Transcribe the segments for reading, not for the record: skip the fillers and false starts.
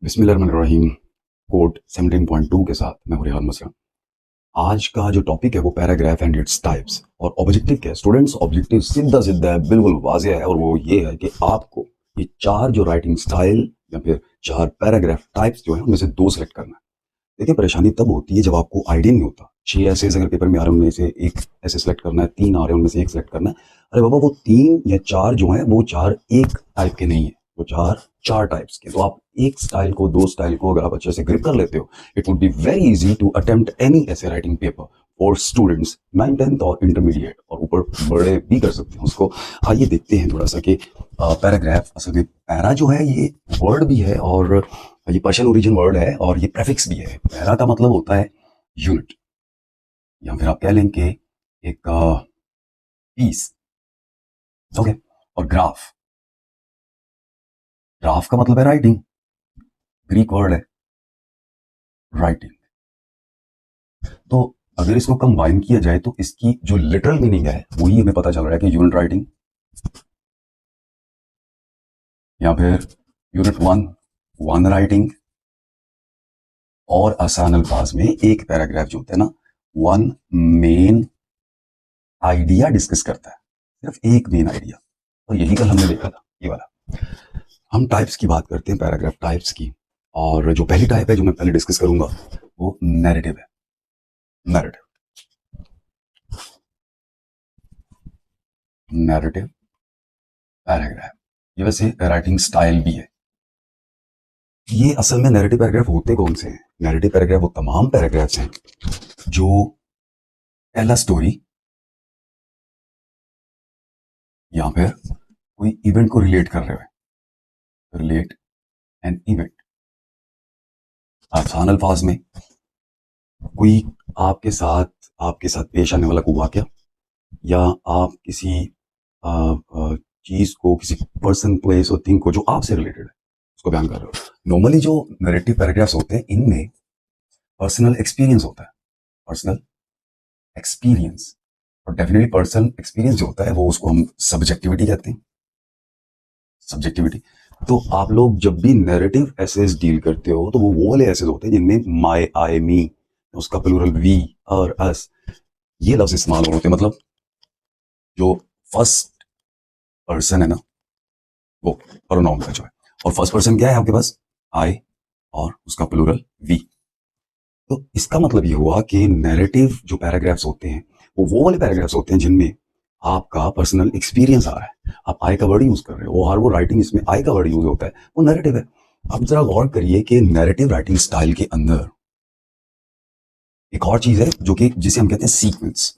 बिस्मिल्लाहिर्रहमानिर्रहीम। कोड 17.2 के साथ मैं हूं रेहान मसरा। आज का जो टॉपिक है वो पैराग्राफ एंड इट्स टाइप्स और ऑब्जेक्टिव क्या है। स्टूडेंट्स, ऑब्जेक्टिव सीधा सीधा है, बिल्कुल वाज़ेह है, और वो ये है कि आपको ये चार जो राइटिंग स्टाइल या फिर चार पैराग्राफ टाइप्स जो है उनमें से दो सेलेक्ट करना है। देखिए, परेशानी तब होती है जब आपको आइडिया नहीं होता। 6 ऐसे अगर पेपर में आ रहे हैं उनमें से एक ऐसे सेलेक्ट करना है, 3 आ रहे हैं उनमें से एक सेलेक्ट करना है। अरे बाबा, वो 3 या 4 जो है वो चार एक टाइप के नहीं है, वो चार चार टाइप्स के। तो आप एक स्टाइल को, दो स्टाइल को अगर आप अच्छे से ग्रिप कर लेते हो, it would be very easy to attempt any essay writing paper for students 9th 10th और इंटरमीडिएट, और ऊपर बड़े भी कर सकते हैं उसको। आइए देखते हैं थोड़ा सा कि पैराग्राफ, असल में पैरा जो है ये वर्ड भी है और ये पर्शियन ओरिजिन वर्ड है और ये प्रेफिक्स भी है। पैरा का मतलब होता है यूनिट, या फिर आप कह लें कि एक पीस। ओके। और ग्राफ, ग्राफ का मतलब है राइटिंग, ग्रीक वर्ड है राइटिंग। तो अगर इसको कंबाइन किया जाए तो इसकी जो लिटरल मीनिंग है वही हमें पता चल रहा है कि यूनिट राइटिंग, या फिर यूनिट वन राइटिंग, और आसान अल्फाज में एक पैराग्राफ जो होता है ना, वन मेन आइडिया डिस्कस करता है, सिर्फ एक मेन आइडिया। और यही कल हमने देखा था, ये वाला। हम टाइप्स की बात करते हैं, पैराग्राफ टाइप्स की, और जो पहली टाइप है जो मैं पहले डिस्कस करूंगा वो नैरेटिव है। नैरेटिव, नैरेटिव पैराग्राफ, ये वैसे राइटिंग स्टाइल भी है। ये असल में नैरेटिव पैराग्राफ होते कौन से हैं? नैरेटिव पैराग्राफ वो तमाम पैराग्राफ्स हैं जो टेल अ स्टोरी या फिर कोई इवेंट को रिलेट कर रहे हो, रिलेट एन इवेंट। आसान अल्फाज में कोई आपके साथ पेश आने वाला कोई वाकया, या आप किसी चीज को, किसी पर्सन, प्लेस और थिंग को जो आपसे रिलेटेड है उसको बयान कर रहे हो। नॉर्मली जो नैरेटिव पैराग्राफ्स होते हैं इनमें पर्सनल एक्सपीरियंस होता है, पर्सनल एक्सपीरियंस। और डेफिनेटली पर्सनल एक्सपीरियंस जो होता है वो उसको हम सब्जेक्टिविटी कहते हैं, सब्जेक्टिविटी। तो आप लोग जब भी नैरेटिव एसेस डील करते हो तो वो वाले एसेस होते हैं जिनमें माई, आई, मी, उसका प्लूरल वी और अस, ये लफ्ज इस्तेमाल हो रहे होते हैं। मतलब जो फर्स्ट पर्सन है ना, वो प्रोनाउन का जो है, और फर्स्ट पर्सन क्या है आपके पास? आई, और उसका प्लूरल वी। तो इसका मतलब ये हुआ कि नैरेटिव जो पैराग्राफ्स होते हैं वो वाले पैराग्राफ्स होते हैं जिनमें आपका पर्सनल एक्सपीरियंस आ रहा है, आप आई का वर्ड यूज कर रहे हो, और वो राइटिंग इसमें आई का वर्ड यूज होता है, वो नैरेटिव है। अब जरा गौर करिए कि नैरेटिव राइटिंग स्टाइल के अंदर एक और चीज है जो कि जिसे हम कहते हैं सीक्वेंस।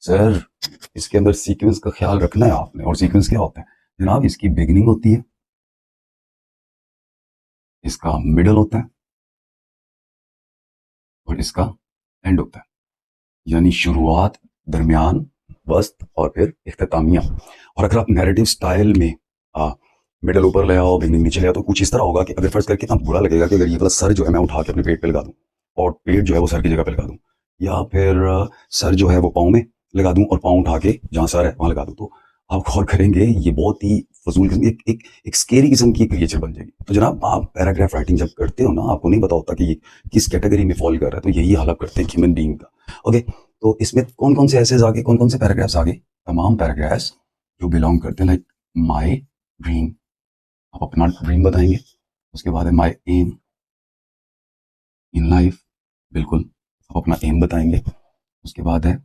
सर, इसके अंदर सीक्वेंस का ख्याल रखना है आपने। और सीक्वेंस क्या होता है जनाब? इसकी बिगिनिंग होती है, इसका मिडल होता है, और इसका एंड होता है। यानी शुरुआत, दरमियान, वस्त और फिर इख्तितामिया। और अगर आप नैरेटिव स्टाइल में मिडल ऊपर ले आओ, बिगनिंग नीचे ले आओ, तो कुछ इस तरह होगा कि अगर फर्ज करके इतना बुरा लगेगा कि अगर ये वाला सर जो है मैं उठा के अपने पेट पे लगा दूं, और पेट जो है वो सर की जगह पे लगा दूं, या फिर सर जो है वो पाँव में लगा दूं और पाँव उठा के जहां सर है वहां लगा दूं, तो आप गौर करेंगे ये बहुत ही फजूल किस्म, एक स्केरी किस्म की क्रिएचर बन जाएगी। तो जनाब, आप पैराग्राफ राइटिंग जब करते हो ना, आपको नहीं पता होता कि ये किस कैटेगरी में फॉल कर रहा है। तो यही हालत करते हैं ह्यूमन बीइंग का। ओके। तो इसमें कौन कौन से ऐसे आगे, कौन कौन से पैराग्राफ्स आगे? तमाम पैराग्राफ्स जो बिलोंग करते हैं, लाइक माई ड्रीम, आप अपना ड्रीम बताएंगे। उसके बाद है माई एम इन लाइफ, बिल्कुल आप अपना एम बताएंगे। उसके बाद है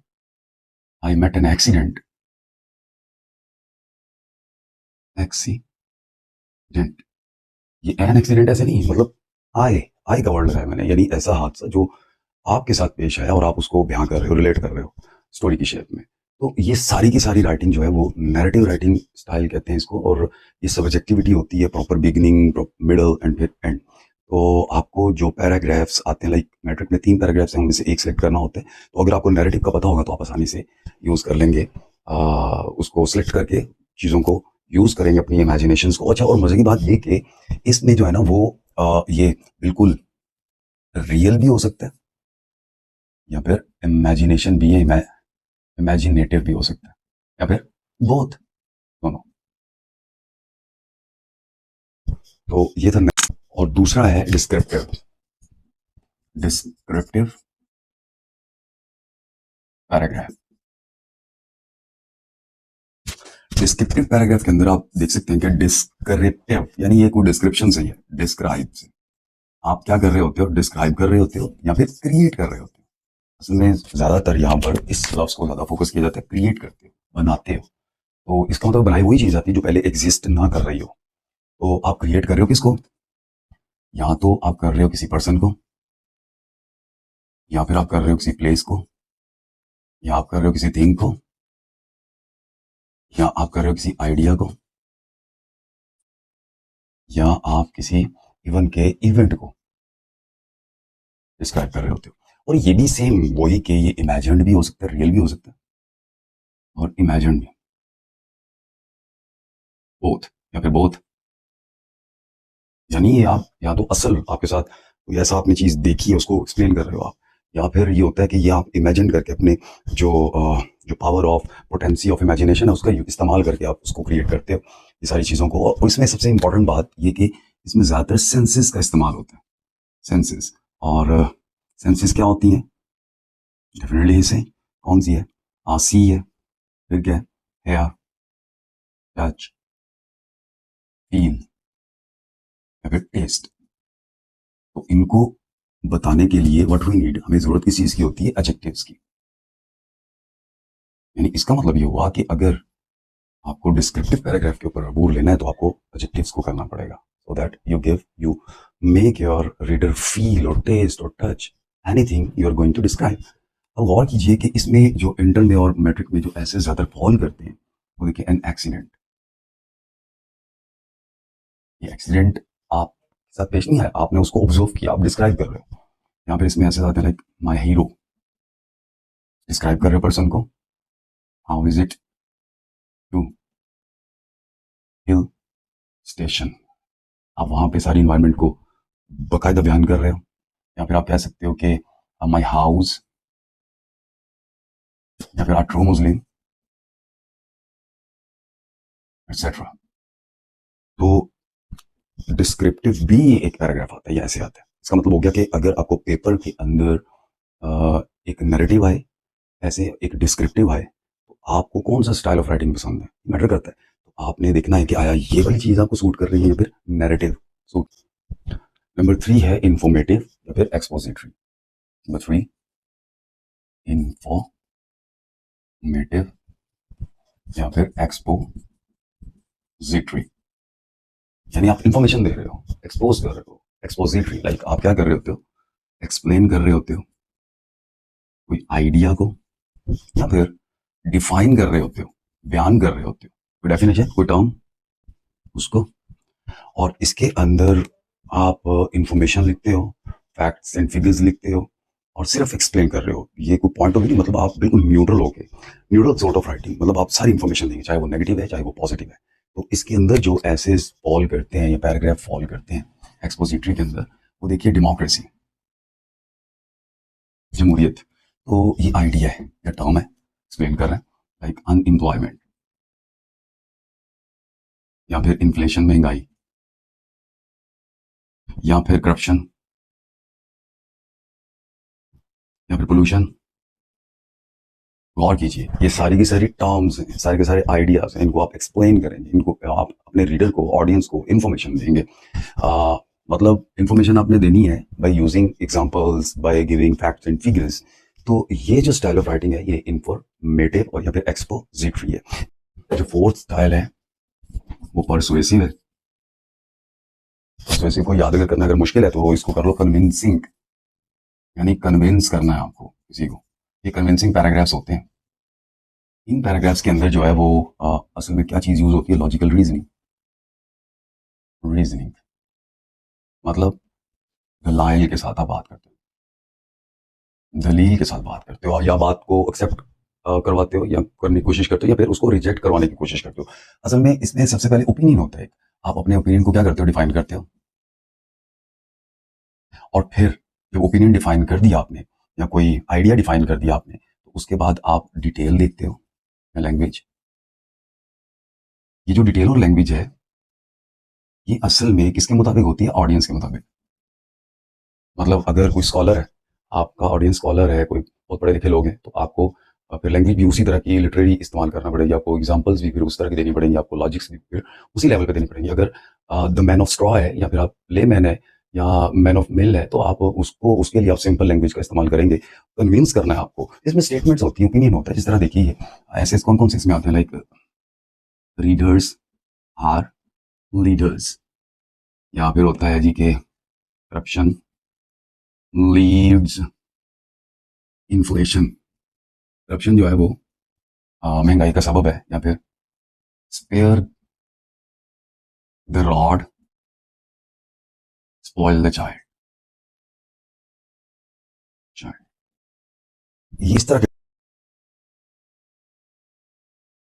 I met an accident, accident. ये एन एक्सीडेंट ऐसे नहीं, मतलब आए, आई का वर्ड लगाया मैंने, यानी ऐसा हादसा जो आपके साथ पेश आया और आप उसको बयां कर रहे हो, रिलेट कर रहे हो स्टोरी की शेप में। तो ये सारी की सारी राइटिंग जो है वो नैरेटिव राइटिंग स्टाइल कहते हैं इसको। और ये सब्जेक्टिविटी होती है, प्रॉपर बिगिनिंग, मिडल एंड फिर एंड। तो आपको जो पैराग्राफ्स आते हैं, लाइक मैट्रिक में 3 पैराग्राफ्स हैं, उनमें से एक सेलेक्ट करना होता है। तो अगर आपको नैरेटिव का पता होगा तो आप आसानी से यूज़ कर लेंगे, उसको सेलेक्ट करके चीज़ों को यूज़ करेंगे अपनी इमेजिनेशन को। अच्छा, और मज़े की बात ये कि इसमें जो है ना वो ये बिल्कुल रियल भी हो सकता है, या फिर इमेजिनेशन भी है, इमेजिनेटिव भी हो सकता है, या फिर बोथ, दोनों। तो ये था। और दूसरा है descriptive. Descriptive paragraph. Descriptive paragraph के अंदर आप देख सकते हैं कि डिस्क्रिप्टिव यानी ये कोई डिस्क्रिप्शन से ही है, डिस्क्राइब से। आप क्या कर रहे होते हो? डिस्क्राइब कर रहे होते हो या फिर क्रिएट कर रहे होते हो। असल में ज्यादातर यहाँ पर इस लफ्ज को ज्यादा फोकस किया जाता है, क्रिएट करते हो, बनाते हो। तो इसका मतलब बनाई हुई चीज आती है जो पहले एग्जिस्ट ना कर रही हो। तो आप क्रिएट कर रहे हो किसको? या तो आप कर रहे हो किसी पर्सन को, या फिर आप कर रहे हो किसी प्लेस को, या आप कर रहे हो किसी थिंग को, या आप कर रहे हो किसी आइडिया को, या आप किसी इवन के इवेंट को डिस्क्राइब कर रहे होते हो। और ये भी सेम वही कि ये इमेजिन्ड भी हो सकता है, रियल भी हो सकता है, और इमेजिन्ड भी, बोथ या फिर बोथ। यानी ये आप या तो असल आपके साथ कोई ऐसा आपने चीज देखी है उसको एक्सप्लेन कर रहे हो आप, या फिर ये होता है कि ये आप इमेजिन करके अपने जो जो power of potency of imagination है उसका इस्तेमाल करके आप उसको क्रिएट करते हो ये सारी चीज़ों को। और इसमें सबसे इंपॉर्टेंट बात ये कि इसमें ज़्यादातर सेंसेस का इस्तेमाल होता है। सेंसेस, और सेंसेस क्या होती हैं? डेफिनेटली इसे कौन सी है? सी है, फिर क्या है? हेयर, टच, फील, या फिर टेस्ट। तो इनको बताने के लिए व्हाट वी नीड, हमें जरूरत किस चीज की होती है? एडजेक्टिव्स की। यानी इसका मतलब ये हुआ कि अगर आपको डिस्क्रिप्टिव पैराग्राफ के ऊपर अबूर लेना है तो आपको एडजेक्टिव्स को करना पड़ेगा, so that you make your reader feel और टेस्ट और touch anything you are going to describe. अब गौर कीजिए कि इसमें जो इंटर में और मैट्रिक में जो ऐसे ज्यादा फॉल करते हैं वो देखिए, एन एक्सीडेंट। ये एक्सीडेंट आप साथ पेश नहीं आया, आपने उसको ऑब्जर्व किया, आप डिस्क्राइब कर रहे हो। यहाँ पे इसमें ऐसे आते हैं लाइक माई हीरो, डिस्क्राइब कर रहे हो पर्सन को। How is it to hill station. आप वहां पे सारी इन्वायरमेंट को बकायदा बयान कर रहे हो। या फिर आप कह सकते हो कि माई हाउस, या फिर आर ट्रू मुस्लिम, एक्सेट्रा। तो डिस्क्रिप्टिव भी एक पैराग्राफ आता है, ये ऐसे आता है। इसका मतलब हो गया कि अगर आपको पेपर के अंदर एक नैरेटिव आए, ऐसे एक डिस्क्रिप्टिव आए, तो आपको कौन सा स्टाइल ऑफ राइटिंग पसंद है, मैटर करता है। तो आपने देखना है कि आया ये वाली चीज आपको सूट कर रही है या फिर नैरेटिव सूट। नंबर 3 है इंफॉर्मेटिव या फिर एक्सपोजिटरी। नंबर 3 इंफॉर्मेटिव या फिर एक्सपोजिटरी। यानी आप इंफॉर्मेशन दे रहे हो, एक्सपोज कर रहे हो। एक्सपोजिटरी लाइक आप क्या कर रहे होते हो? एक्सप्लेन कर रहे होते हो कोई आइडिया को, या फिर डिफाइन कर रहे होते हो, बयान कर रहे होते हो कोई डेफिनेशन, कोई टर्म, उसको। और इसके अंदर आप इंफॉर्मेशन लिखते हो, फैक्ट्स एंड फिगर्स लिखते हो, और सिर्फ एक्सप्लेन कर रहे हो। ये कोई पॉइंट ऑफ व्यू, मतलब आप बिल्कुल न्यूट्रल हो गए, न्यूट्रल सॉर्ट ऑफ राइटिंग। मतलब आप सारी इंफॉर्मेशन देंगे, चाहे वो नेगेटिव है चाहे वो पॉजिटिव है। तो इसके अंदर जो ऐसे फॉल करते हैं या पैराग्राफ फॉल करते हैं एक्सपोजिटरी के अंदर, वो देखिए डेमोक्रेसी, जमहूरियत। तो ये आइडिया है या टर्म है, एक्सप्लेन कर रहे हैं, लाइक अनएम्प्लॉयमेंट, या फिर इन्फ्लेशन, महंगाई, या फिर करप्शन, या फिर पोल्यूशन। गौर कीजिए, ये सारी की सारी टर्म्स हैं, सारे के सारे आइडियाज हैं। इनको आप एक्सप्लेन करेंगे, इनको आप अपने रीडर को, ऑडियंस को इंफॉर्मेशन देंगे। मतलब इंफॉर्मेशन आपने देनी है by using examples, by giving facts and figures. तो ये जो स्टाइल ऑफ राइटिंग है ये इंफॉर्मेटिव और या फिर एक्सपोजिटरी है। जो फोर्थ स्टाइल है वो परसुएसिव है। परसुएसिव को याद अगर करना अगर मुश्किल है तो इसको कर लो कन्विंसिंग। यानी कन्विंस करना है आपको किसी को। ये कन्विंसिंग पैराग्राफ्स होते हैं। इन पैराग्राफ्स के अंदर जो है वो असल में क्या चीज यूज होती है? Logical reasoning. रीजनिंग मतलब दलाइल के साथ आप बात करते हो, दलील के साथ बात करते हो, या बात को एक्सेप्ट करवाते हो या करने की कोशिश करते हो, या फिर उसको रिजेक्ट करवाने की कोशिश करते हो। असल में इसमें सबसे पहले ओपिनियन होता है। आप अपने ओपिनियन को क्या करते हो? डिफाइन करते हो। और फिर जब ओपिनियन डिफाइन कर दिया आपने या कोई आइडिया डिफाइन कर दिया आपने, तो उसके बाद आप डिटेल देखते हो, लैंग्वेज। ये जो डिटेल और लैंग्वेज है ये असल में किसके मुताबिक होती है? ऑडियंस के मुताबिक। मतलब अगर कोई स्कॉलर है, आपका ऑडियंस स्कॉलर है, कोई बहुत पढ़े लिखे लोग हैं, तो आपको फिर लैंग्वेज भी उसी तरह की लिटरेरी इस्तेमाल करना पड़ेगी, आपको एग्जांपल्स भी फिर उस तरह की देनी पड़ेंगी, आपको लॉजिक्स भी फिर उसी लेवल पे देनी पड़ेंगी। अगर द मैन ऑफ स्ट्रॉ है या फिर आप लेमैन है या मैन ऑफ मिल है, तो आप उसको उसके लिए आप सिंपल लैंग्वेज का इस्तेमाल करेंगे। कन्विंस करना है आपको। इसमें स्टेटमेंट्स होती हैं, ओपिनियन होता है। जिस तरह देखिए ऐसे कौन कौन से इसमें आते हैं, लाइक रीडर्स आर लीडर्स, या फिर होता है जी के करप्शन लीड्स इन्फ्लेशन। करप्शन जो है वो महंगाई का सबब है, या फिर spare the rod spoil the child. ये इस तरह